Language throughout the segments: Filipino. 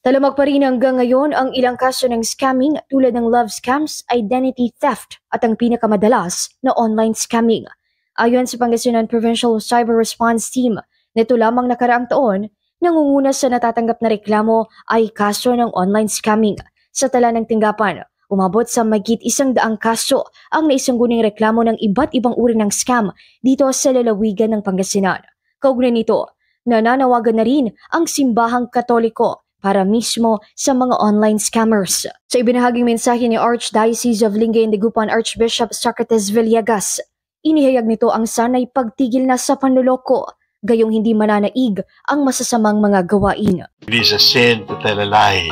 Talamak pa rin hanggang ngayon ang ilang kaso ng scamming tulad ng love scams, identity theft at ang pinakamadalas na online scamming. Ayon sa Pangasinan Provincial Cyber Response Team, nito lamang nakaraang taon, nangunguna sa natatanggap na reklamo ay kaso ng online scamming. Sa tala ng tinggapan, umabot sa mahigit 100 kaso ang naisangguning reklamo ng iba't ibang uri ng scam dito sa lalawigan ng Pangasinan. Kaugnay nito, nananawagan na rin ang simbahang Katoliko para mismo sa mga online scammers. Sa ibinahaging mensahe ni Archdiocese of Lingayen and Dagupan Archbishop Socrates Villegas, inihayag nito ang sanay pagtigil na sa panloloko, gayong hindi mananaig ang masasamang mga gawain. It is a sin to tell a lie.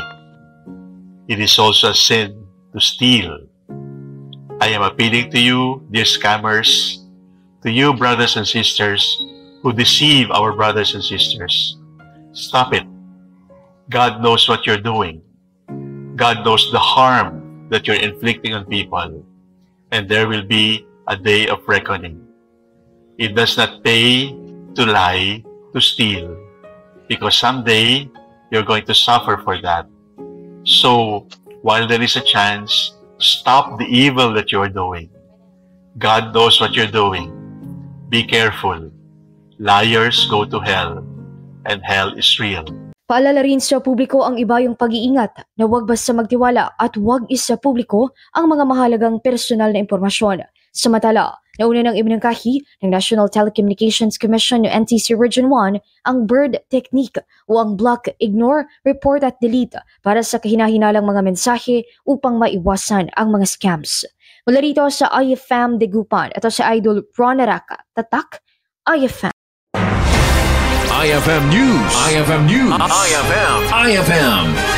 It is also a sin to steal. I am appealing to you, dear scammers, to you brothers and sisters who deceive our brothers and sisters. Stop it. God knows what you're doing. God knows the harm that you're inflicting on people. And there will be a day of reckoning. It does not pay to lie, to steal, because someday you're going to suffer for that. So, while there is a chance, stop the evil that you're doing. God knows what you're doing. Be careful. Liars go to hell, and hell is real. Paalala rin sa publiko ang ibayong pag-iingat na huwag basta magtiwala at huwag isa publiko ang mga mahalagang personal na impormasyon. Samantala, nauna nang ibinangkahi ng National Telecommunications Commission o NTC Region 1 ang BIRD technique o ang block, ignore, report at delete para sa kahinahinalang mga mensahe upang maiwasan ang mga scams. Mula rito sa IFM Dagupan, ito si Idol Ron Araca, Tatak, IFM. IFM News. IFM News. IFM.